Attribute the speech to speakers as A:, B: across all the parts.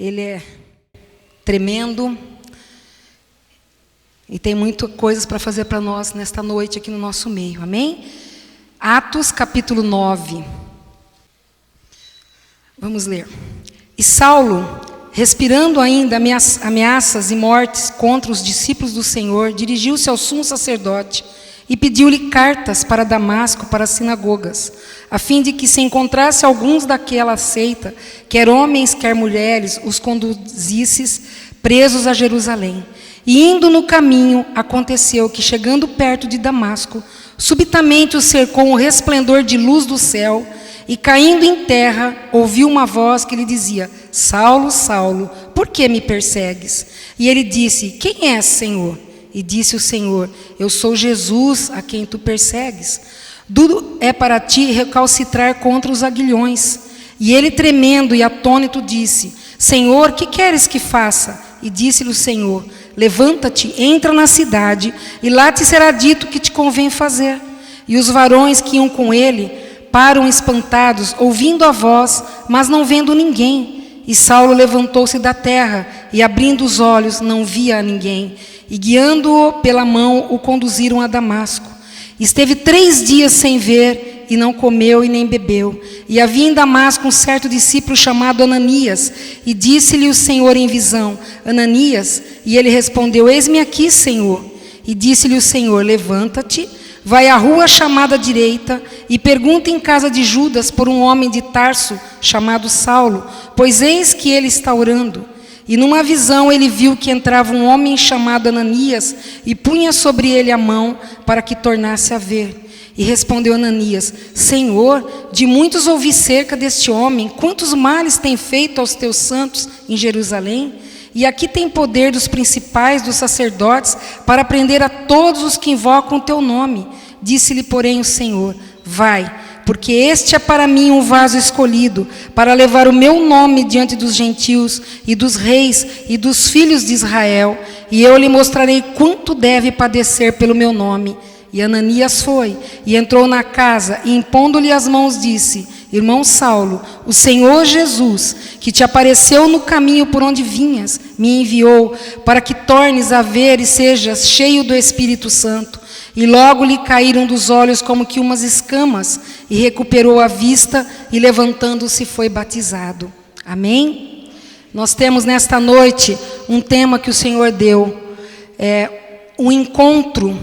A: Ele é tremendo e tem muitas coisas para fazer para nós nesta noite aqui no nosso meio, amém? Atos capítulo 9. Vamos ler. E Saulo, respirando ainda ameaças e mortes contra os discípulos do Senhor, dirigiu-se ao sumo sacerdote e pediu-lhe cartas para Damasco, para as sinagogas, a fim de que se encontrasse alguns daquela seita, quer homens, quer mulheres, os conduzisses presos a Jerusalém. E indo no caminho, aconteceu que, chegando perto de Damasco, subitamente o cercou um resplendor de luz do céu, e caindo em terra, ouviu uma voz que lhe dizia: Saulo, Saulo, por que me persegues? E ele disse: Quem és, Senhor? E disse o Senhor: Eu sou Jesus, a quem tu persegues. Duro é para ti recalcitrar contra os aguilhões. E ele, tremendo e atônito, disse: Senhor, que queres que faça? E disse-lhe o Senhor: Levanta-te, entra na cidade, e lá te será dito o que te convém fazer. E os varões que iam com ele param espantados, ouvindo a voz, mas não vendo ninguém. E Saulo levantou-se da terra, e abrindo os olhos, não via a ninguém. E guiando-o pela mão, o conduziram a Damasco. Esteve 3 dias sem ver, e não comeu e nem bebeu. E havia em Damasco um certo discípulo chamado Ananias, e disse-lhe o Senhor em visão: Ananias? E ele respondeu: Eis-me aqui, Senhor. E disse-lhe o Senhor: Levanta-te, vai à rua chamada direita, e pergunta em casa de Judas por um homem de Tarso, chamado Saulo, pois eis que ele está orando. E numa visão ele viu que entrava um homem chamado Ananias, e punha sobre ele a mão, para que tornasse a ver. E respondeu Ananias: Senhor, de muitos ouvi cerca deste homem, quantos males tem feito aos teus santos em Jerusalém? E aqui tem poder dos principais dos sacerdotes, para prender a todos os que invocam o teu nome. Disse-lhe, porém, o Senhor: Vai, porque este é para mim um vaso escolhido, para levar o meu nome diante dos gentios, e dos reis, e dos filhos de Israel, e eu lhe mostrarei quanto deve padecer pelo meu nome. E Ananias foi, e entrou na casa, e impondo-lhe as mãos, disse: Irmão Saulo, o Senhor Jesus, que te apareceu no caminho por onde vinhas, me enviou, para que tornes a ver e sejas cheio do Espírito Santo. E logo lhe caíram dos olhos como que umas escamas, e recuperou a vista, e levantando-se foi batizado. Amém? Nós temos nesta noite um tema que o Senhor deu, um encontro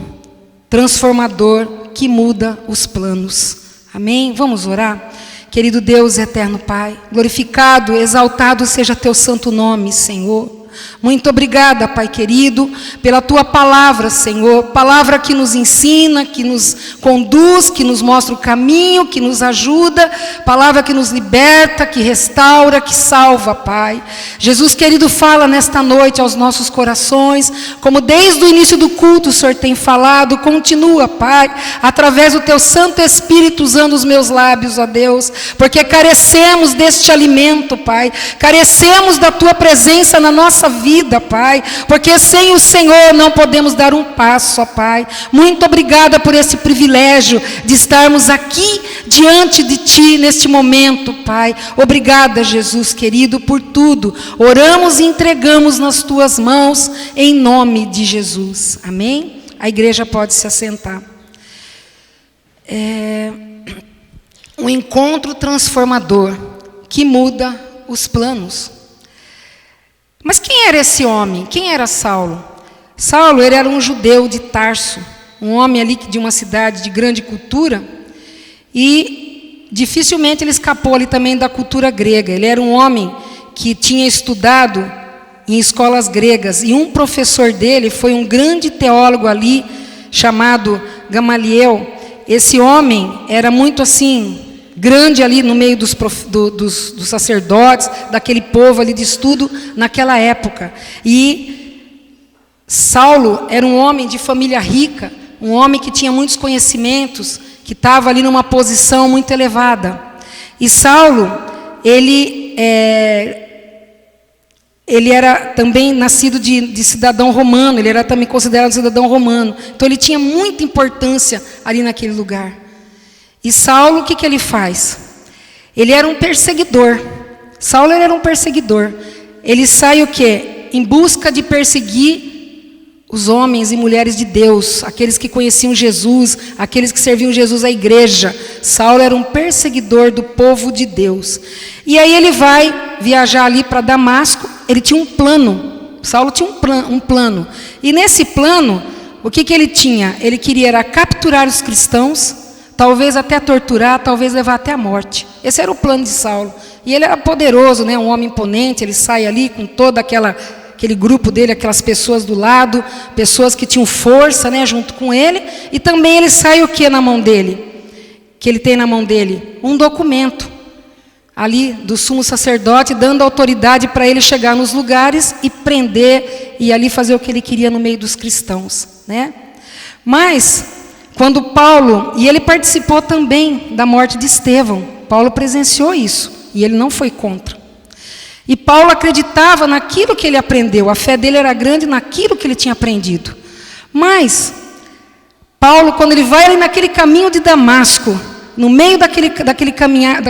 A: transformador que muda os planos. Amém? Vamos orar? Querido Deus, eterno Pai, glorificado, exaltado seja teu santo nome, Senhor. Muito obrigada, Pai querido, pela tua palavra, Senhor, palavra que nos ensina, que nos conduz, que nos mostra o caminho, que nos ajuda, palavra que nos liberta, que restaura, que salva, Pai. Jesus querido, fala nesta noite aos nossos corações, como desde o início do culto o Senhor tem falado, continua, Pai, através do teu Santo Espírito, usando os meus lábios, ó Deus, porque carecemos deste alimento, Pai, carecemos da tua presença na nossa vida, Pai, porque sem o Senhor não podemos dar um passo, ó Pai. Muito obrigada por esse privilégio de estarmos aqui diante de Ti neste momento, Pai. Obrigada, Jesus querido, por tudo. Oramos e entregamos nas Tuas mãos, em nome de Jesus. Amém? A igreja pode se assentar. Um encontro transformador que muda os planos. Mas quem era esse homem? Quem era Saulo? Saulo, ele era um judeu de Tarso, um homem ali de uma cidade de grande cultura, e dificilmente ele escapou ali também da cultura grega. Ele era um homem que tinha estudado em escolas gregas, e um professor dele foi um grande teólogo ali, chamado Gamaliel. Esse homem era muito assim, grande ali no meio dos sacerdotes, daquele povo ali de estudo naquela época. E Saulo era um homem de família rica, um homem que tinha muitos conhecimentos, que estava ali numa posição muito elevada. E Saulo, ele era também nascido de cidadão romano, ele era também considerado cidadão romano. Então ele tinha muita importância ali naquele lugar. E Saulo, o que ele faz? Ele era um perseguidor. Saulo era um perseguidor. ele sai o quê? Em busca de perseguir os homens e mulheres de Deus, aqueles que conheciam Jesus, aqueles que serviam Jesus à igreja. Saulo era um perseguidor do povo de Deus. E aí ele vai viajar ali para Damasco. Ele tinha um plano. Saulo tinha um plano. E nesse plano, o que ele tinha? Ele queria era capturar os cristãos, talvez até torturar, talvez levar até a morte. Esse era o plano de Saulo. E ele era poderoso, né? Um homem imponente. Ele sai ali com toda aquele grupo dele, aquelas pessoas do lado, pessoas que tinham força, né, junto com ele. E também ele sai o que na mão dele? Que ele tem na mão dele? Um documento ali do sumo sacerdote, dando autoridade para ele chegar nos lugares e prender, e ali fazer o que ele queria no meio dos cristãos, né? Mas, quando Paulo, e ele participou também da morte de Estevão, Paulo presenciou isso, e ele não foi contra. E Paulo acreditava naquilo que ele aprendeu, a fé dele era grande naquilo que ele tinha aprendido. Mas, Paulo, quando ele vai ali naquele caminho de Damasco, no meio da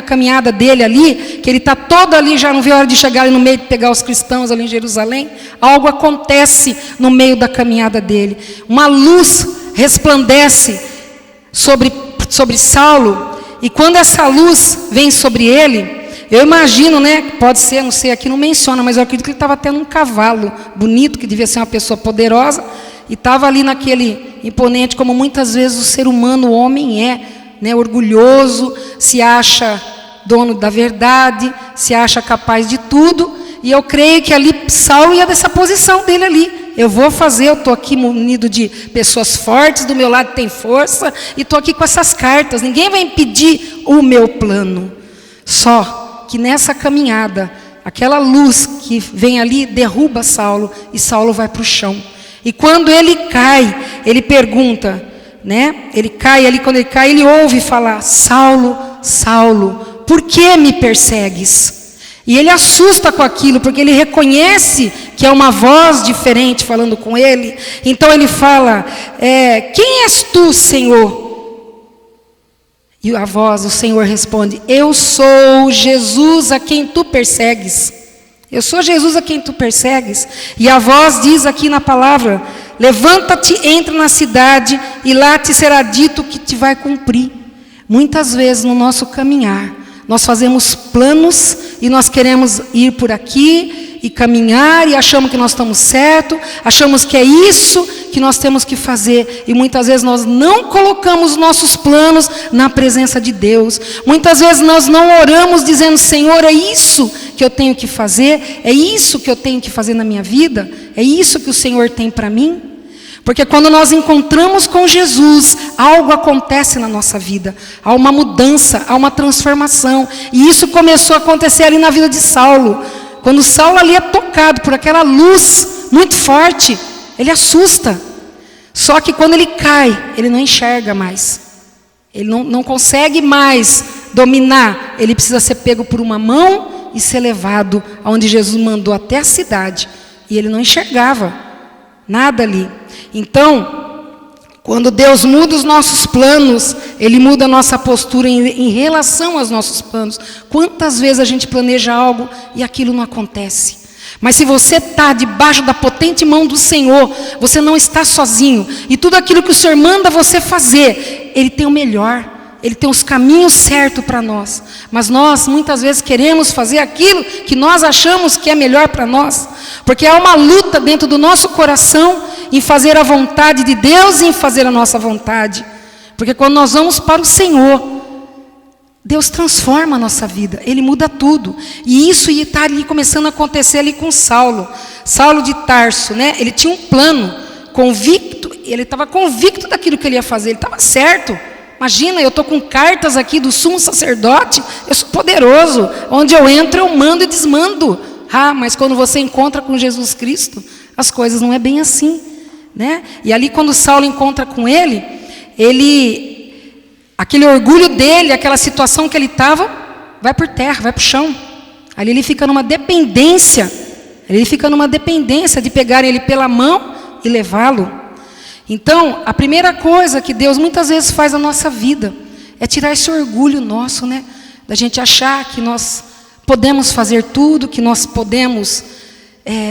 A: caminhada dele ali, que ele está todo ali, já não vê a hora de chegar ali no meio de pegar os cristãos ali em Jerusalém, algo acontece no meio da caminhada dele. Uma luz resplandece sobre Saulo, e quando essa luz vem sobre ele, eu imagino, né, pode ser, não sei, aqui não menciona, mas eu acredito que ele estava tendo um cavalo bonito, que devia ser uma pessoa poderosa, e estava ali naquele imponente, como muitas vezes o ser humano, o homem é, né, orgulhoso, se acha dono da verdade, se acha capaz de tudo, e eu creio que ali Saulo ia dessa posição dele ali. Eu vou fazer, eu estou aqui munido de pessoas fortes, do meu lado tem força, e estou aqui com essas cartas, ninguém vai impedir o meu plano. Só que nessa caminhada, aquela luz que vem ali derruba Saulo, e Saulo vai para o chão. E quando ele cai, ele pergunta, né? Ele cai ali, quando ele cai, ele ouve falar: Saulo, Saulo, por que me persegues? E ele assusta com aquilo, porque ele reconhece que é uma voz diferente falando com ele. Então ele fala: quem és tu, Senhor? E a voz do Senhor responde: eu sou Jesus a quem tu persegues. Eu sou Jesus a quem tu persegues. E a voz diz aqui na palavra: levanta-te, entra na cidade, e lá te será dito o que te vai cumprir. Muitas vezes no nosso caminhar, nós fazemos planos e nós queremos ir por aqui e caminhar, e achamos que nós estamos certos, achamos que é isso que nós temos que fazer, e muitas vezes nós não colocamos nossos planos na presença de Deus. Muitas vezes nós não oramos dizendo: Senhor, é isso que eu tenho que fazer, é isso que eu tenho que fazer na minha vida, é isso que o Senhor tem para mim. Porque quando nós encontramos com Jesus, algo acontece na nossa vida, há uma mudança, há uma transformação, e isso começou a acontecer ali na vida de Saulo. Quando Saulo ali é tocado por aquela luz muito forte, ele assusta. Só que quando ele cai, ele não enxerga mais. Ele não consegue mais dominar. Ele precisa ser pego por uma mão e ser levado aonde Jesus mandou, até a cidade. E ele não enxergava nada ali. Então, quando Deus muda os nossos planos, Ele muda a nossa postura em relação aos nossos planos. Quantas vezes a gente planeja algo e aquilo não acontece? Mas se você está debaixo da potente mão do Senhor, você não está sozinho. E tudo aquilo que o Senhor manda você fazer, Ele tem o melhor. Ele tem os caminhos certos para nós. Mas nós muitas vezes queremos fazer aquilo que nós achamos que é melhor para nós. Porque há uma luta dentro do nosso coração em fazer a vontade de Deus e em fazer a nossa vontade. Porque quando nós vamos para o Senhor, Deus transforma a nossa vida, Ele muda tudo. E isso está ali começando a acontecer ali com Saulo. Saulo de Tarso, né? Ele tinha um plano, convicto, ele estava convicto daquilo que ele ia fazer, ele estava certo. Imagina, eu estou com cartas aqui do sumo sacerdote, eu sou poderoso, onde eu entro eu mando e desmando. Mas quando você encontra com Jesus Cristo, as coisas não é bem assim, né? E ali quando Saulo encontra com ele, aquele orgulho dele, aquela situação que ele estava, vai por terra, vai para o chão. Ali ele fica numa dependência, de pegarem ele pela mão e levá-lo. Então, a primeira coisa que Deus muitas vezes faz na nossa vida é tirar esse orgulho nosso, né? Da gente achar que nós podemos fazer tudo, que nós podemos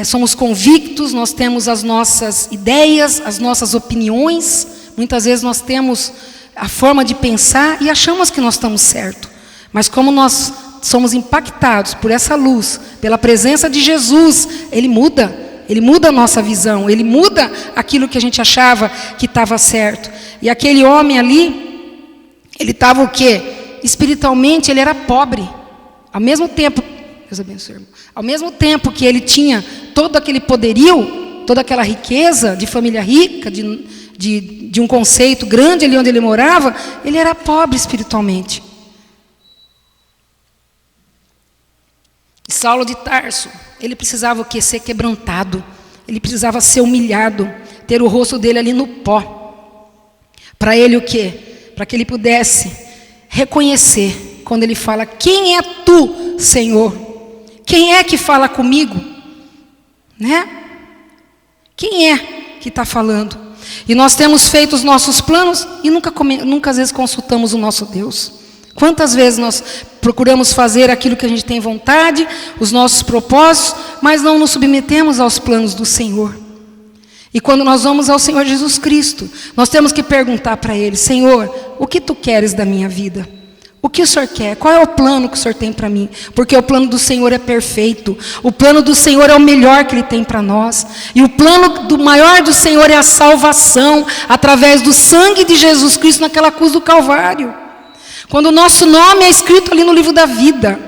A: somos convictos, nós temos as nossas ideias, as nossas opiniões. Muitas vezes nós temos a forma de pensar e achamos que nós estamos certos. Mas como nós somos impactados por essa luz, pela presença de Jesus, Ele muda a nossa visão, Ele muda aquilo que a gente achava que estava certo. E aquele homem ali, ele estava o quê? Espiritualmente ele era pobre. Ao mesmo tempo, Deus abençoe, irmão. Ao mesmo tempo que ele tinha todo aquele poderio, toda aquela riqueza de família rica, de um conceito grande ali onde ele morava, ele era pobre espiritualmente. E Saulo de Tarso, ele precisava o quê? Ser quebrantado. Ele precisava ser humilhado, ter o rosto dele ali no pó. Para ele o quê? Para que ele pudesse reconhecer, quando ele fala: quem é tu, Senhor? Quem é que fala comigo? Né? Quem é que está falando? E nós temos feito os nossos planos e nunca às vezes consultamos o nosso Deus. Quantas vezes nós procuramos fazer aquilo que a gente tem vontade, os nossos propósitos, mas não nos submetemos aos planos do Senhor. E quando nós vamos ao Senhor Jesus Cristo, nós temos que perguntar para Ele: Senhor, o que Tu queres da minha vida? O que o Senhor quer? Qual é o plano que o Senhor tem para mim? Porque o plano do Senhor é perfeito. O plano do Senhor é o melhor que Ele tem para nós. E o plano maior do Senhor é a salvação, através do sangue de Jesus Cristo naquela cruz do Calvário. Quando o nosso nome é escrito ali no livro da vida.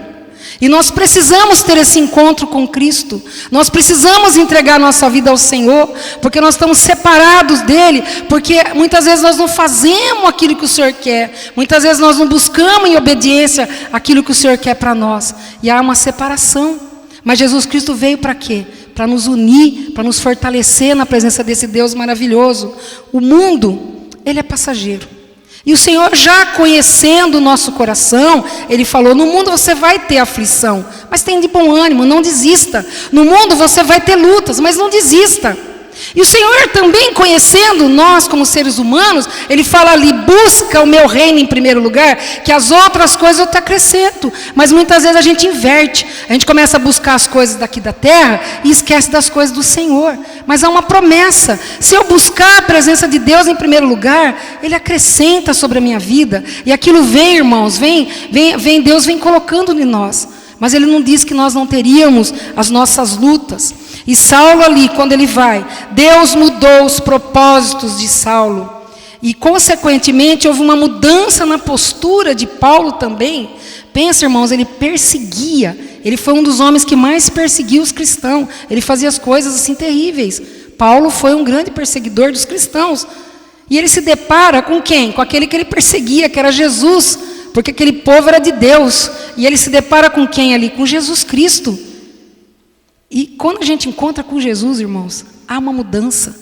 A: E nós precisamos ter esse encontro com Cristo. Nós precisamos entregar nossa vida ao Senhor, porque nós estamos separados dEle, porque muitas vezes nós não fazemos aquilo que o Senhor quer. Muitas vezes nós não buscamos em obediência aquilo que o Senhor quer para nós. E há uma separação. Mas Jesus Cristo veio para quê? Para nos unir, para nos fortalecer na presença desse Deus maravilhoso. O mundo, ele é passageiro. E o Senhor, já conhecendo o nosso coração, Ele falou: no mundo você vai ter aflição, mas tenha de bom ânimo, não desista. No mundo você vai ter lutas, mas não desista. E o Senhor também, conhecendo nós como seres humanos, Ele fala ali: busca o meu reino em primeiro lugar, que as outras coisas eu te acrescento. Mas muitas vezes a gente inverte, a gente começa a buscar as coisas daqui da terra e esquece das coisas do Senhor. Mas há uma promessa: se eu buscar a presença de Deus em primeiro lugar, Ele acrescenta sobre a minha vida. E aquilo vem, irmãos, Deus vem colocando em nós. Mas Ele não diz que nós não teríamos as nossas lutas. E Saulo ali, quando ele vai, Deus mudou os propósitos de Saulo. E consequentemente houve uma mudança na postura de Paulo também. Pensa, irmãos, ele perseguia. Ele foi um dos homens que mais perseguiu os cristãos. Ele fazia as coisas assim terríveis. Paulo foi um grande perseguidor dos cristãos. E ele se depara com quem? Com aquele que ele perseguia, que era Jesus. Porque aquele povo era de Deus. E ele se depara com quem ali? Com Jesus Cristo. E quando a gente encontra com Jesus, irmãos, há uma mudança,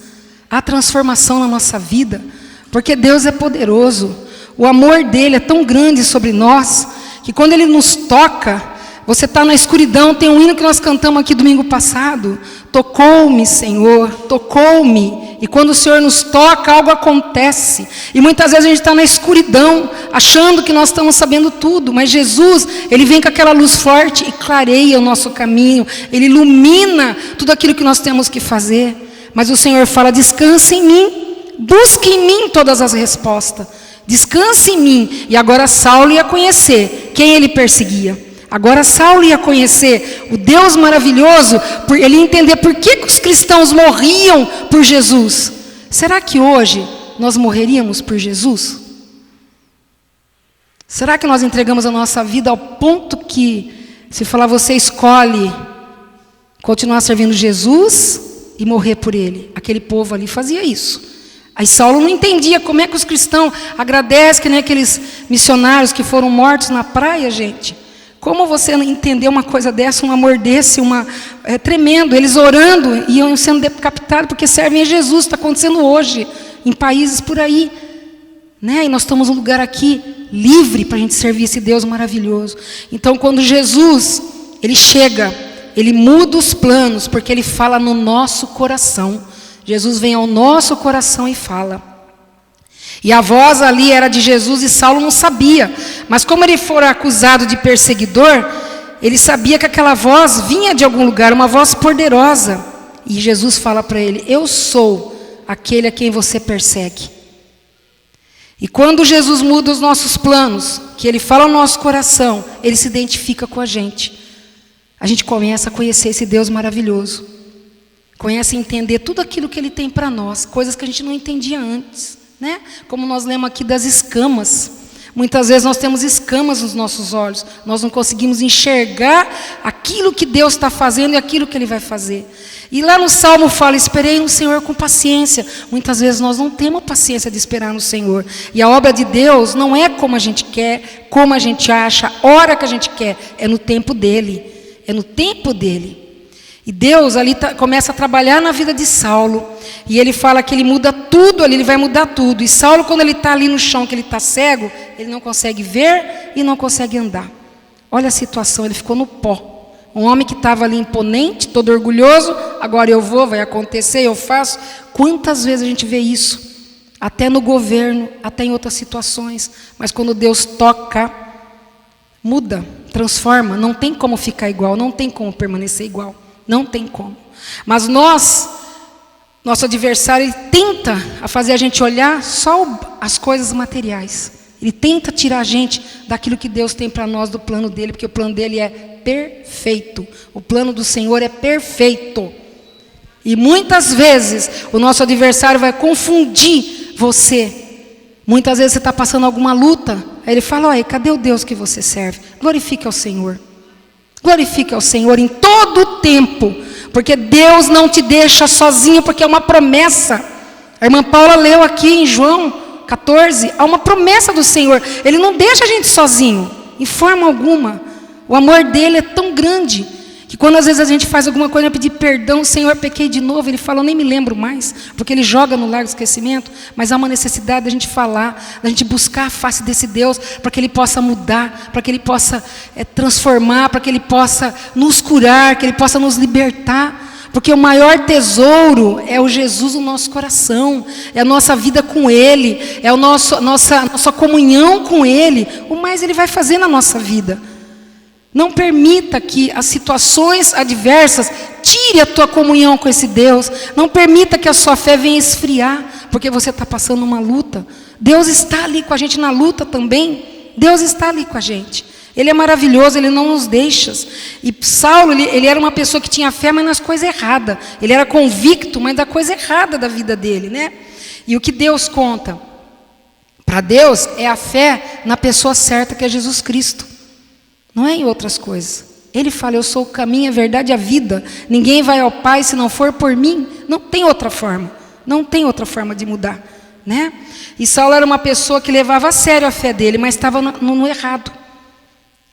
A: há transformação na nossa vida, porque Deus é poderoso. O amor dele é tão grande sobre nós, que quando Ele nos toca, você está na escuridão. Tem um hino que nós cantamos aqui domingo passado: tocou-me, Senhor, tocou-me. E quando o Senhor nos toca, algo acontece. E muitas vezes a gente está na escuridão, achando que nós estamos sabendo tudo. Mas Jesus, Ele vem com aquela luz forte e clareia o nosso caminho. Ele ilumina tudo aquilo que nós temos que fazer. Mas o Senhor fala: descanse em mim, busque em mim todas as respostas. Descanse em mim. E agora Saulo ia conhecer quem ele perseguia. Agora Saulo ia conhecer o Deus maravilhoso, ele ia entender por que os cristãos morriam por Jesus. Será que hoje nós morreríamos por Jesus? Será que nós entregamos a nossa vida ao ponto que, se falar, você escolhe continuar servindo Jesus e morrer por Ele? Aquele povo ali fazia isso. Aí Saulo não entendia como é que os cristãos agradecem, que nem aqueles missionários que foram mortos na praia, gente. Como você entender uma coisa dessa, um amor desse, é tremendo. Eles orando e iam sendo decapitados porque servem a Jesus. Está acontecendo hoje em países por aí, né? E nós estamos num lugar aqui livre para a gente servir esse Deus maravilhoso. Então, quando Jesus, Ele chega, Ele muda os planos, porque Ele fala no nosso coração. Jesus vem ao nosso coração e fala. E a voz ali era de Jesus e Saulo não sabia. Mas como ele foi acusado de perseguidor, ele sabia que aquela voz vinha de algum lugar, uma voz poderosa. E Jesus fala para ele: eu sou aquele a quem você persegue. E quando Jesus muda os nossos planos, que Ele fala no nosso coração, Ele se identifica com a gente. A gente começa a conhecer esse Deus maravilhoso. Começa a entender tudo aquilo que Ele tem para nós, coisas que a gente não entendia antes, né? Como nós lemos aqui das escamas. Muitas vezes nós temos escamas nos nossos olhos, nós não conseguimos enxergar aquilo que Deus está fazendo e aquilo que Ele vai fazer. E lá no Salmo fala: esperei no Senhor com paciência. Muitas vezes nós não temos paciência de esperar no Senhor. E a obra de Deus não é como a gente quer, como a gente acha, a hora que a gente quer. É no tempo dEle. É no tempo dEle. E Deus ali começa a trabalhar na vida de Saulo. E Ele fala que Ele muda tudo ali, Ele vai mudar tudo. E Saulo, quando ele está ali no chão, que ele está cego, ele não consegue ver e não consegue andar. Olha a situação, ele ficou no pó. Um homem que estava ali imponente, todo orgulhoso: agora eu vou, vai acontecer, eu faço. Quantas vezes a gente vê isso? Até no governo, até em outras situações. Mas quando Deus toca, muda, transforma. Não tem como ficar igual, não tem como permanecer igual. Não tem como. Mas nosso adversário, ele tenta fazer a gente olhar só as coisas materiais. Ele tenta tirar a gente daquilo que Deus tem para nós, do plano dEle, porque o plano dEle é perfeito. O plano do Senhor é perfeito. E muitas vezes o nosso adversário vai confundir você. Muitas vezes você está passando alguma luta, aí ele fala: olha, cadê o Deus que você serve? Glorifique ao Senhor. Glorifique ao Senhor em todo o tempo, porque Deus não te deixa sozinho, porque é uma promessa. A irmã Paula leu aqui em João 14, há uma promessa do Senhor. Ele não deixa a gente sozinho, em forma alguma. O amor dele é tão grande, que quando às vezes a gente faz alguma coisa, pedir perdão: Senhor, pequei de novo. Ele fala: eu nem me lembro mais, porque Ele joga no largo esquecimento. Mas há uma necessidade da gente falar, da gente buscar a face desse Deus, para que Ele possa mudar, para que Ele possa transformar, para que Ele possa nos curar, que Ele possa nos libertar. Porque o maior tesouro é o Jesus no nosso coração, é a nossa vida com Ele, é a nossa comunhão com Ele. O mais Ele vai fazer na nossa vida. Não permita que as situações adversas tire a tua comunhão com esse Deus. Não permita que a sua fé venha esfriar, porque você está passando uma luta. Deus está ali com a gente na luta também. Deus está ali com a gente. Ele é maravilhoso, Ele não nos deixa. E Saulo, ele era uma pessoa que tinha fé, mas nas coisas erradas. Ele era convicto, mas da coisa errada da vida dele, né? E o que Deus conta para Deus é a fé na pessoa certa, que é Jesus Cristo. Não é em outras coisas. Ele fala: eu sou o caminho, a verdade e a vida. Ninguém vai ao Pai se não for por mim. Não tem outra forma. Não tem outra forma de mudar, né? E Saulo era uma pessoa que levava a sério a fé dele, mas estava no errado.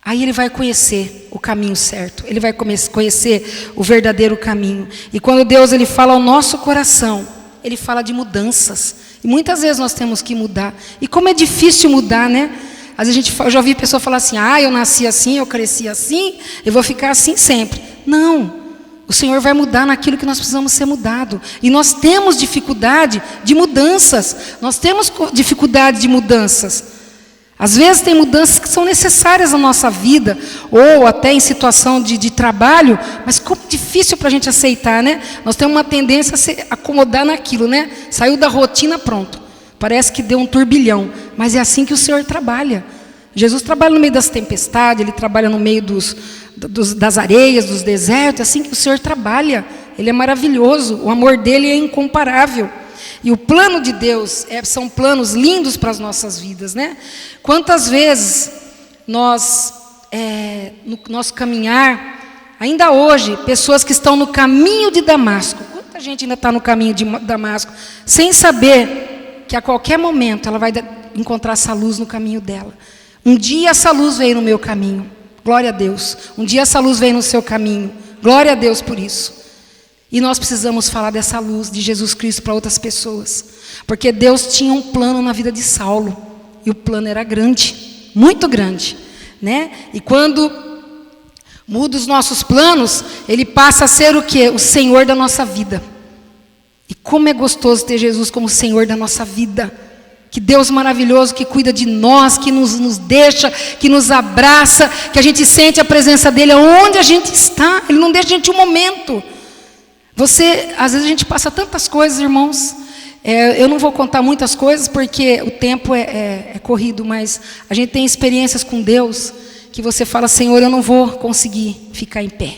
A: Aí ele vai conhecer o caminho certo. Ele vai conhecer o verdadeiro caminho. E quando Deus ele fala ao nosso coração, Ele fala de mudanças. E muitas vezes nós temos que mudar. E como é difícil mudar, né? Às vezes eu já ouvi pessoa falar assim: eu nasci assim, eu cresci assim, eu vou ficar assim sempre. Não, o Senhor vai mudar naquilo que nós precisamos ser mudado. E nós temos dificuldade de mudanças. Nós temos dificuldade de mudanças. Às vezes tem mudanças que são necessárias na nossa vida, ou até em situação de trabalho, mas como difícil para a gente aceitar, né? Nós temos uma tendência a se acomodar naquilo, né? Saiu da rotina, pronto. Parece que deu um turbilhão, mas é assim que o Senhor trabalha. Jesus trabalha no meio das tempestades, Ele trabalha no meio das areias, dos desertos. É assim que o Senhor trabalha. Ele é maravilhoso, o amor dEle é incomparável. E o plano de Deus são planos lindos para as nossas vidas, né? Quantas vezes nós, no nosso caminhar, ainda hoje, pessoas que estão no caminho de Damasco, quanta gente ainda está no caminho de Damasco, sem saber que a qualquer momento ela vai encontrar essa luz no caminho dela. Um dia essa luz veio no meu caminho, glória a Deus. Um dia essa luz veio no seu caminho, glória a Deus por isso. E nós precisamos falar dessa luz de Jesus Cristo para outras pessoas, porque Deus tinha um plano na vida de Saulo, e o plano era grande, muito grande, né? E quando muda os nossos planos, Ele passa a ser o quê? O Senhor da nossa vida. E como é gostoso ter Jesus como Senhor da nossa vida. Que Deus maravilhoso que cuida de nós, que nos deixa, que nos abraça, que a gente sente a presença dEle onde a gente está. Ele não deixa a gente um momento. Às vezes a gente passa tantas coisas, irmãos. Eu não vou contar muitas coisas porque o tempo é corrido, mas a gente tem experiências com Deus que você fala, Senhor, eu não vou conseguir ficar em pé.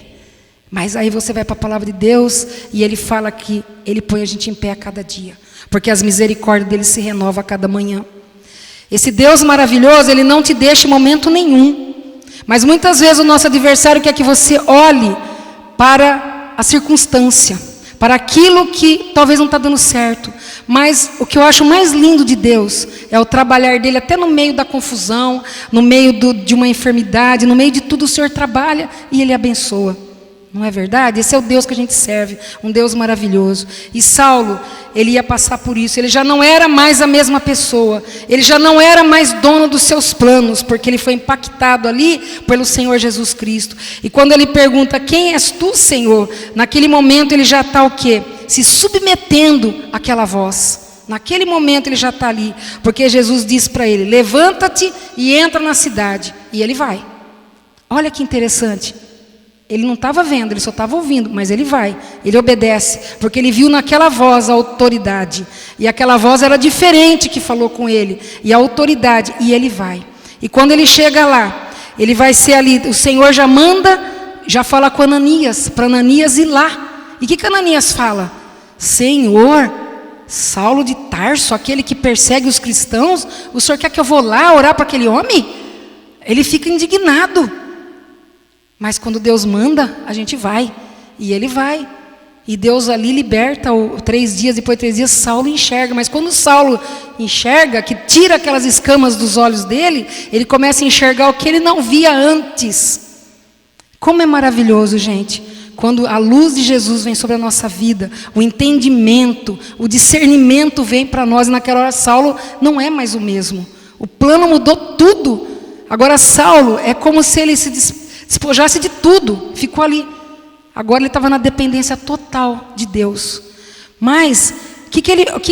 A: Mas aí você vai para a palavra de Deus e Ele fala que Ele põe a gente em pé a cada dia. Porque as misericórdias dEle se renovam a cada manhã. Esse Deus maravilhoso, Ele não te deixa em momento nenhum. Mas muitas vezes o nosso adversário quer que você olhe para a circunstância, para aquilo que talvez não está dando certo. Mas o que eu acho mais lindo de Deus é o trabalhar dEle até no meio da confusão, no meio de uma enfermidade, no meio de tudo o Senhor trabalha e Ele abençoa. Não é verdade? Esse é o Deus que a gente serve, um Deus maravilhoso. E Saulo, ele ia passar por isso. Ele já não era mais a mesma pessoa. Ele já não era mais dono dos seus planos, porque ele foi impactado ali pelo Senhor Jesus Cristo. E quando ele pergunta, quem és tu, Senhor? Naquele momento ele já está o quê? Se submetendo àquela voz. Naquele momento ele já está ali, porque Jesus diz para ele, levanta-te e entra na cidade. E ele vai. Olha que interessante. Ele não estava vendo, ele só estava ouvindo, mas ele vai, ele obedece, porque ele viu naquela voz a autoridade, e aquela voz era diferente que falou com ele, e a autoridade, e ele vai. E quando ele chega lá, ele vai ser ali, o Senhor já manda, já fala com Ananias, para Ananias ir lá. E o que Ananias fala? Senhor, Saulo de Tarso, aquele que persegue os cristãos, o Senhor quer que eu vou lá orar para aquele homem? Ele fica indignado. Mas quando Deus manda, a gente vai. E ele vai. E Deus ali liberta, 3 dias, depois de 3 dias, Saulo enxerga. Mas quando Saulo enxerga, que tira aquelas escamas dos olhos dele, ele começa a enxergar o que ele não via antes. Como é maravilhoso, gente, quando a luz de Jesus vem sobre a nossa vida, o entendimento, o discernimento vem para nós. E naquela hora Saulo não é mais o mesmo. O plano mudou tudo. Agora Saulo é como se ele se despojasse de tudo, ficou ali. Agora ele estava na dependência total de Deus. Mas o que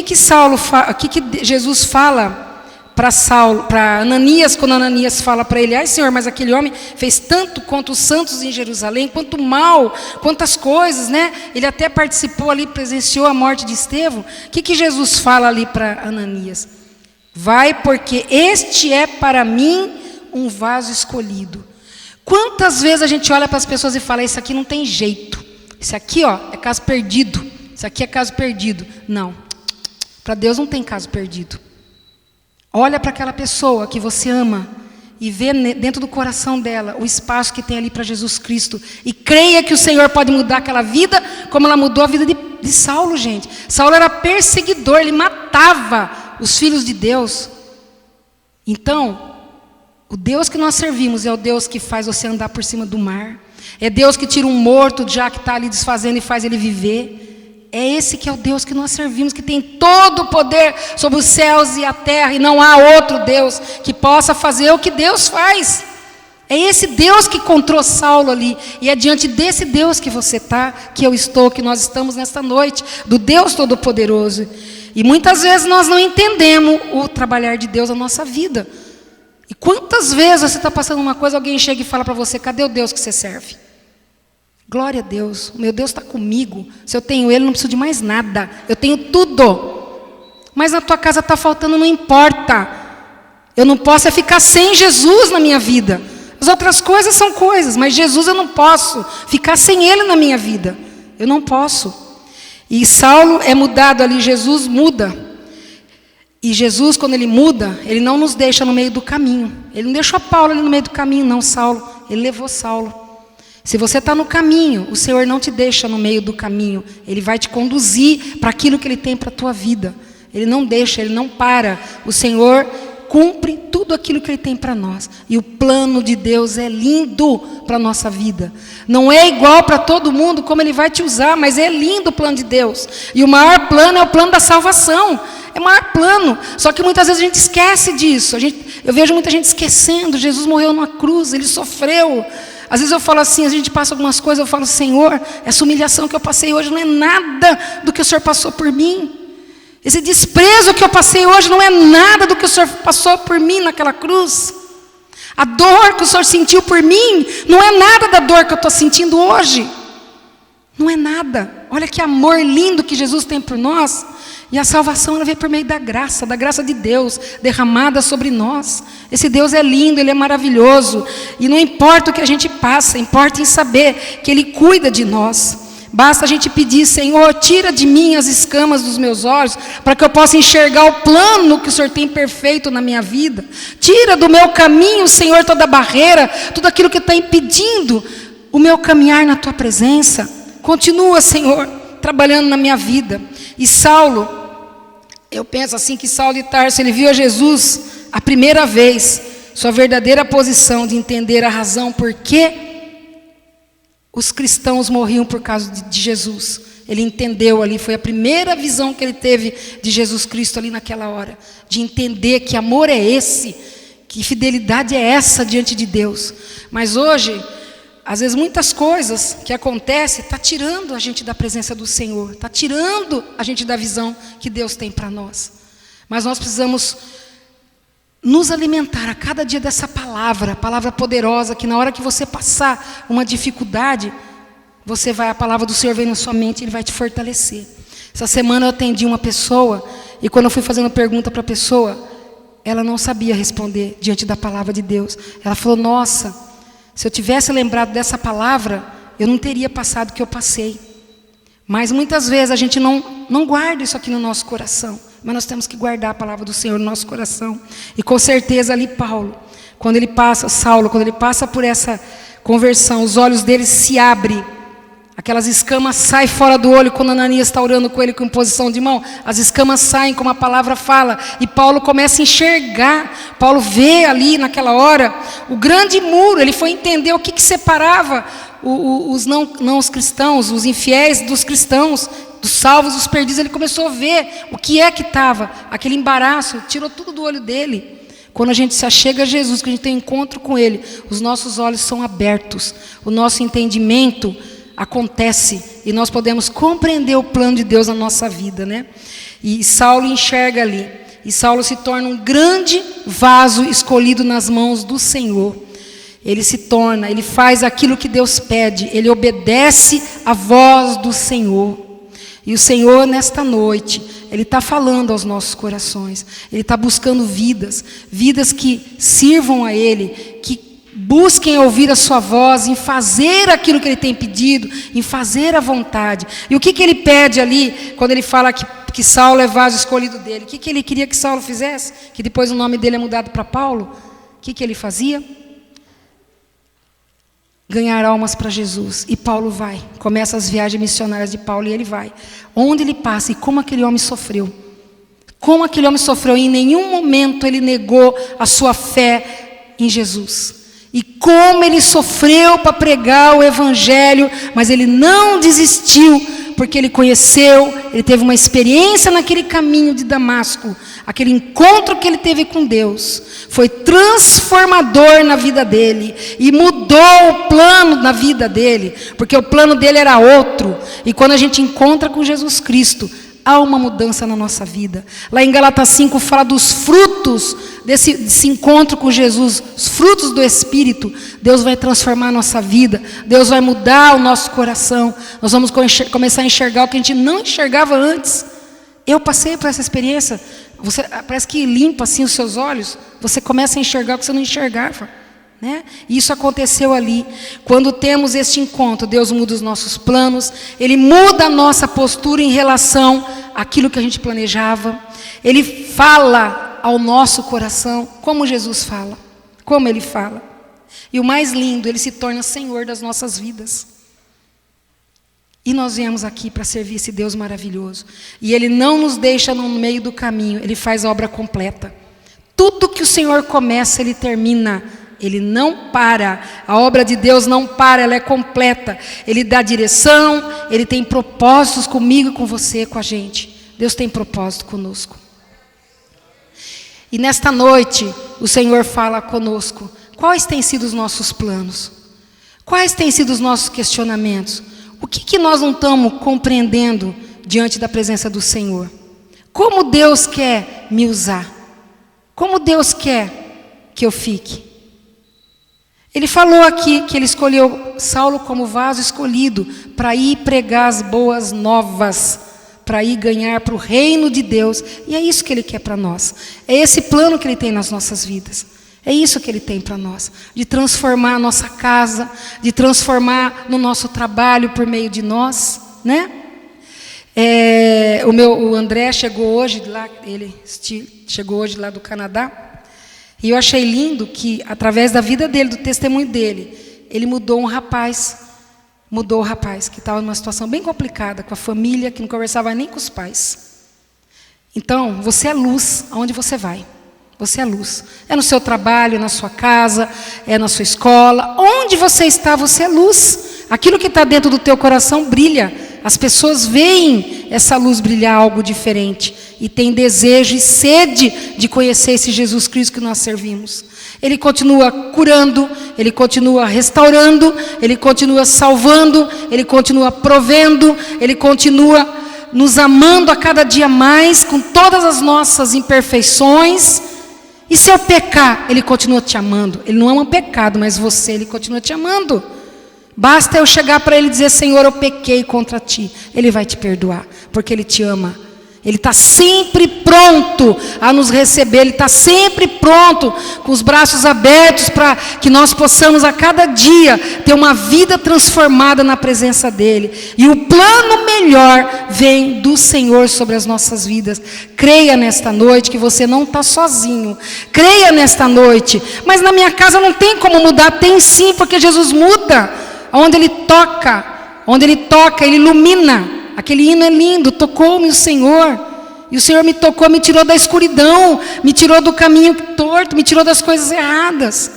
A: Jesus fala para Saulo, para Ananias, quando Ananias fala para ele, ai Senhor, mas aquele homem fez tanto contra os santos em Jerusalém, quanto mal, quantas coisas, né? Ele até participou ali, presenciou a morte de Estevão. O que Jesus fala ali para Ananias? Vai, porque este é para mim um vaso escolhido. Quantas vezes a gente olha para as pessoas e fala, isso aqui não tem jeito, isso aqui é caso perdido, isso aqui é caso perdido. Não, para Deus não tem caso perdido. Olha para aquela pessoa que você ama e vê dentro do coração dela o espaço que tem ali para Jesus Cristo, e creia que o Senhor pode mudar aquela vida, como ela mudou a vida de Saulo, gente. Saulo era perseguidor, ele matava os filhos de Deus. Então, o Deus que nós servimos é o Deus que faz você andar por cima do mar. É Deus que tira um morto já que está ali desfazendo e faz ele viver. É esse que é o Deus que nós servimos, que tem todo o poder sobre os céus e a terra. E não há outro Deus que possa fazer o que Deus faz. É esse Deus que encontrou Saulo ali. E é diante desse Deus que você está, que eu estou, que nós estamos nesta noite. Do Deus Todo-Poderoso. E muitas vezes nós não entendemos o trabalhar de Deus na nossa vida. E quantas vezes você está passando uma coisa, alguém chega e fala para você, cadê o Deus que você serve? Glória a Deus, o meu Deus está comigo. Se eu tenho Ele, não preciso de mais nada. Eu tenho tudo. Mas na tua casa está faltando, não importa. Eu não posso ficar sem Jesus na minha vida. As outras coisas são coisas, mas Jesus eu não posso ficar sem Ele na minha vida. Eu não posso. E Saulo é mudado ali, Jesus muda. E Jesus, quando Ele muda, Ele não nos deixa no meio do caminho. Ele não deixou Paulo ali no meio do caminho, não, Saulo. Ele levou Saulo. Se você está no caminho, o Senhor não te deixa no meio do caminho. Ele vai te conduzir para aquilo que Ele tem para a tua vida. Ele não deixa, Ele não para. O Senhor cumpre tudo aquilo que Ele tem para nós. E o plano de Deus é lindo para a nossa vida. Não é igual para todo mundo como Ele vai te usar, mas é lindo o plano de Deus. E o maior plano é o plano da salvação. É o maior plano. Só que muitas vezes a gente esquece disso. Eu vejo muita gente esquecendo. Jesus morreu numa cruz, Ele sofreu. Às vezes eu falo assim, a gente passa algumas coisas, eu falo, Senhor, essa humilhação que eu passei hoje não é nada do que o Senhor passou por mim. Esse desprezo que eu passei hoje não é nada do que o Senhor passou por mim naquela cruz. A dor que o Senhor sentiu por mim não é nada da dor que eu estou sentindo hoje. Não é nada. Olha que amor lindo que Jesus tem por nós. E a salvação ela vem por meio da graça de Deus derramada sobre nós. Esse Deus é lindo, Ele é maravilhoso. E não importa o que a gente passa, importa em saber que Ele cuida de nós. Basta a gente pedir: Senhor, tira de mim as escamas dos meus olhos, para que eu possa enxergar o plano que o Senhor tem perfeito na minha vida. Tira do meu caminho, Senhor, toda barreira, tudo aquilo que está impedindo o meu caminhar na Tua presença. Continua, Senhor, trabalhando na minha vida. E Saulo, eu penso assim que Saulo de Tarso, ele viu a Jesus a primeira vez, sua verdadeira posição de entender a razão por que os cristãos morriam por causa de Jesus. Ele entendeu ali, foi a primeira visão que ele teve de Jesus Cristo ali naquela hora, de entender que amor é esse, que fidelidade é essa diante de Deus. Mas hoje, às vezes muitas coisas que acontecem está tirando a gente da presença do Senhor, está tirando a gente da visão que Deus tem para nós. Mas nós precisamos nos alimentar a cada dia dessa palavra poderosa, que na hora que você passar uma dificuldade, a palavra do Senhor vem na sua mente e Ele vai te fortalecer. Essa semana eu atendi uma pessoa, e quando eu fui fazendo pergunta para a pessoa, ela não sabia responder diante da palavra de Deus. Ela falou: nossa, se eu tivesse lembrado dessa palavra, eu não teria passado o que eu passei. Mas muitas vezes a gente não guarda isso aqui no nosso coração. Mas nós temos que guardar a palavra do Senhor no nosso coração. E com certeza ali Saulo, quando ele passa por essa conversão, os olhos dele se abrem. Aquelas escamas saem fora do olho quando Ananias está orando com ele com imposição de mão. As escamas saem, como a palavra fala. E Paulo começa a enxergar. Paulo vê ali naquela hora o grande muro. Ele foi entender o que separava os não os cristãos, os infiéis dos cristãos, dos salvos, dos perdidos. Ele começou a ver o que estava, aquele embaraço, tirou tudo do olho dele. Quando a gente se achega a Jesus, que a gente tem encontro com Ele, os nossos olhos são abertos, o nosso entendimento acontece e nós podemos compreender o plano de Deus na nossa vida, né? E Saulo enxerga ali, e Saulo se torna um grande vaso escolhido nas mãos do Senhor. Ele faz aquilo que Deus pede, ele obedece à voz do Senhor. E o Senhor, nesta noite, Ele está falando aos nossos corações. Ele está buscando vidas que sirvam a Ele, que busquem ouvir a sua voz, em fazer aquilo que Ele tem pedido, em fazer a vontade. E o que Ele pede ali, quando Ele fala que Saulo é vaso escolhido dele? O que Ele queria que Saulo fizesse? Que depois o nome dele é mudado para Paulo? O que Ele fazia? Ganhar almas para Jesus. E Paulo vai, começa as viagens missionárias de Paulo, e ele vai, onde ele passa, e como aquele homem sofreu, e em nenhum momento ele negou a sua fé em Jesus, e como ele sofreu para pregar o evangelho, mas ele não desistiu, porque ele conheceu, ele teve uma experiência naquele caminho de Damasco. Aquele encontro que ele teve com Deus foi transformador na vida dele e mudou o plano na vida dele, porque o plano dele era outro. E quando a gente encontra com Jesus Cristo, há uma mudança na nossa vida. Lá em Gálatas 5 fala dos frutos desse encontro com Jesus, os frutos do Espírito. Deus vai transformar a nossa vida, Deus vai mudar o nosso coração. Nós vamos começar a enxergar o que a gente não enxergava antes. Eu passei por essa experiência. Parece que limpa assim os seus olhos, você começa a enxergar o que você não enxergava, né? E isso aconteceu ali. Quando temos este encontro, Deus muda os nossos planos, Ele muda a nossa postura em relação àquilo que a gente planejava. Ele fala ao nosso coração, como Jesus fala, como Ele fala. E o mais lindo, Ele se torna Senhor das nossas vidas. E nós viemos aqui para servir esse Deus maravilhoso. E Ele não nos deixa no meio do caminho, Ele faz a obra completa. Tudo que o Senhor começa, Ele termina. Ele não para. A obra de Deus não para, ela é completa. Ele dá direção, Ele tem propósitos comigo, com você, com a gente. Deus tem propósito conosco. E nesta noite, o Senhor fala conosco. Quais têm sido os nossos planos? Quais têm sido os nossos questionamentos? O que nós não estamos compreendendo diante da presença do Senhor? Como Deus quer me usar? Como Deus quer que eu fique? Ele falou aqui que ele escolheu Saulo como vaso escolhido para ir pregar as boas novas, para ir ganhar para o reino de Deus. E é isso que ele quer para nós. É esse plano que ele tem nas nossas vidas. É isso que ele tem para nós. De transformar a nossa casa, de transformar no nosso trabalho por meio de nós, né? O André chegou hoje lá, ele chegou hoje lá do Canadá, e eu achei lindo que, através da vida dele, do testemunho dele, ele mudou o rapaz que estava numa situação bem complicada, com a família, que não conversava nem com os pais. Então, você é luz aonde você vai. Você é luz. É no seu trabalho, na sua casa, é na sua escola. Onde você está, você é luz. Aquilo que está dentro do teu coração brilha. As pessoas veem essa luz brilhar algo diferente. E têm desejo e sede de conhecer esse Jesus Cristo que nós servimos. Ele continua curando, Ele continua restaurando, Ele continua salvando, Ele continua provendo, Ele continua nos amando a cada dia mais, com todas as nossas imperfeições. E se eu pecar, Ele continua te amando. Ele não ama pecado, mas você, Ele continua te amando. Basta eu chegar para Ele e dizer: Senhor, eu pequei contra Ti. Ele vai te perdoar, porque Ele te ama. Ele está sempre pronto a nos receber. Ele está sempre pronto, com os braços abertos, para que nós possamos a cada dia ter uma vida transformada na presença dEle. E o plano melhor vem do Senhor sobre as nossas vidas. Creia nesta noite que você não está sozinho. Creia nesta noite. Mas na minha casa não tem como mudar. Tem sim, porque Jesus muda. Onde Ele toca, Ele ilumina. Aquele hino é lindo, tocou-me o Senhor, e o Senhor me tocou, me tirou da escuridão, me tirou do caminho torto, me tirou das coisas erradas,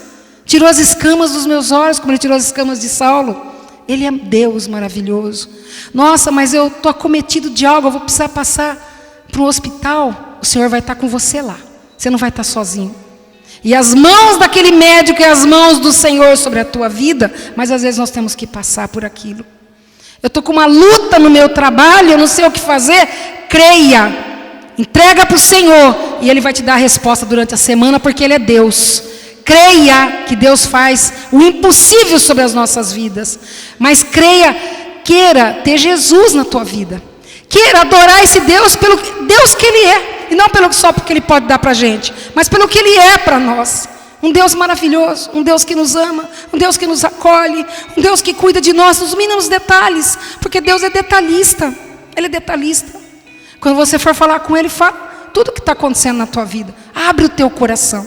A: tirou as escamas dos meus olhos, como Ele tirou as escamas de Saulo. Ele é Deus maravilhoso. Nossa, mas eu estou acometido de algo, eu vou precisar passar para um hospital. O Senhor vai estar com você lá, você não vai estar sozinho. E as mãos daquele médico e as mãos do Senhor sobre a tua vida, mas às vezes nós temos que passar por aquilo. Eu estou com uma luta no meu trabalho, eu não sei o que fazer. Creia, entrega para o Senhor, e Ele vai te dar a resposta durante a semana, porque Ele é Deus. Creia que Deus faz o impossível sobre as nossas vidas. Mas creia, queira ter Jesus na tua vida. Queira adorar esse Deus pelo Deus que Ele é, e não só porque Ele pode dar para a gente, mas pelo que Ele é para nós. Um Deus maravilhoso, um Deus que nos ama, um Deus que nos acolhe, um Deus que cuida de nós nos mínimos detalhes, porque Deus é detalhista, Ele é detalhista. Quando você for falar com Ele, fala tudo o que está acontecendo na tua vida, abre o teu coração.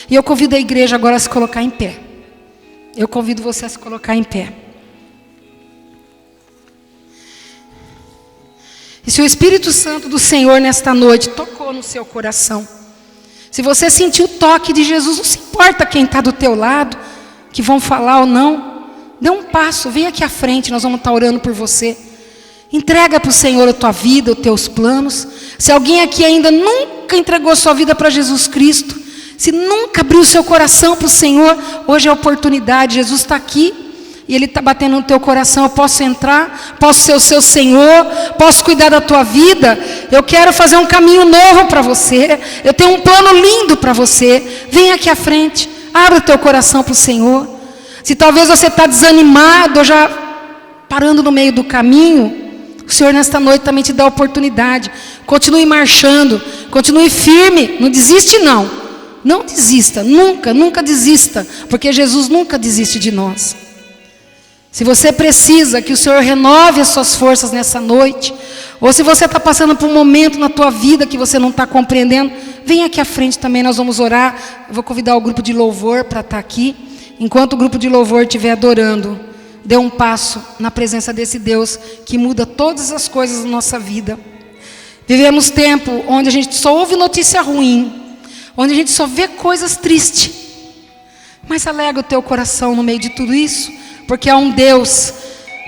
A: E eu convido a igreja agora a se colocar em pé. Eu convido você a se colocar em pé. E se o Espírito Santo do Senhor nesta noite tocou no seu coração, se você sentiu o toque de Jesus, não se importa quem está do teu lado, que vão falar ou não, dê um passo, vem aqui à frente, nós vamos estar orando por você. Entrega para o Senhor a tua vida, os teus planos. Se alguém aqui ainda nunca entregou sua vida para Jesus Cristo, se nunca abriu o seu coração para o Senhor, hoje é a oportunidade. Jesus está aqui e Ele está batendo no teu coração. Eu posso entrar, posso ser o seu Senhor, posso cuidar da tua vida. Eu quero fazer um caminho novo para você. Eu tenho um plano lindo para você. Vem aqui à frente, abre o teu coração para o Senhor. Se talvez você está desanimado, ou já parando no meio do caminho, o Senhor nesta noite também te dá a oportunidade. Continue marchando, continue firme, não desiste não. Não desista, nunca, nunca desista, porque Jesus nunca desiste de nós. Se você precisa que o Senhor renove as suas forças nessa noite, ou se você está passando por um momento na tua vida que você não está compreendendo, vem aqui à frente também, nós vamos orar. Eu vou convidar o grupo de louvor para estar aqui. Enquanto o grupo de louvor estiver adorando, dê um passo na presença desse Deus que muda todas as coisas na nossa vida. Vivemos tempo onde a gente só ouve notícia ruim, onde a gente só vê coisas tristes. Mas alegra o teu coração no meio de tudo isso, porque há um Deus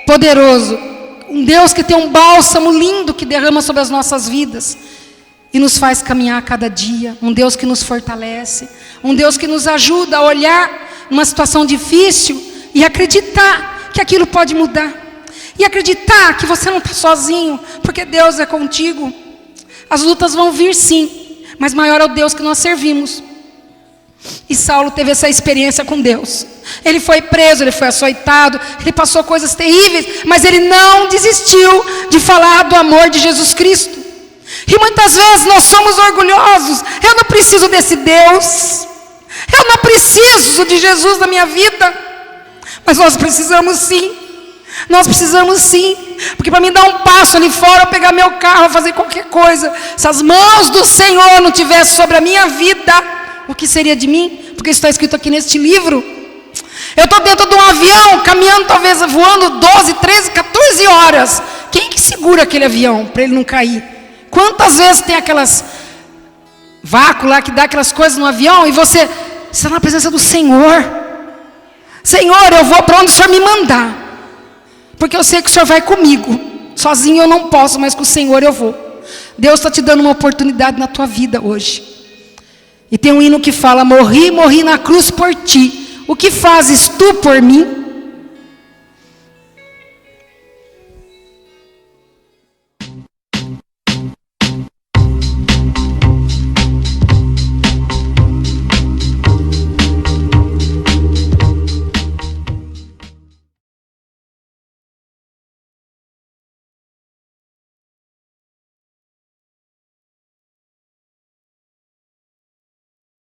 A: poderoso, um Deus que tem um bálsamo lindo que derrama sobre as nossas vidas e nos faz caminhar a cada dia, um Deus que nos fortalece, um Deus que nos ajuda a olhar numa situação difícil e acreditar que aquilo pode mudar, e acreditar que você não está sozinho, porque Deus é contigo. As lutas vão vir sim, mas maior é o Deus que nós servimos. E Saulo teve essa experiência com Deus. Ele foi preso, ele foi açoitado, ele passou coisas terríveis, mas ele não desistiu de falar do amor de Jesus Cristo. E muitas vezes nós somos orgulhosos. Eu não preciso desse Deus, eu não preciso de Jesus na minha vida. Mas nós precisamos sim. Nós precisamos sim. Porque para mim dar um passo ali fora, eu pegar meu carro, fazer qualquer coisa, se as mãos do Senhor não tivessem sobre a minha vida, o que seria de mim? Porque isso está escrito aqui neste livro. Eu estou dentro de um avião, caminhando, talvez voando 12, 13, 14 horas. Quem que segura aquele avião para ele não cair? Quantas vezes tem aquelas vácuo lá que dá aquelas coisas no avião e você está na presença do Senhor. Senhor, eu vou para onde o Senhor me mandar, porque eu sei que o Senhor vai comigo. Sozinho eu não posso, mas com o Senhor eu vou. Deus está te dando uma oportunidade na tua vida hoje. E tem um hino que fala: morri, morri na cruz por ti. O que fazes tu por mim?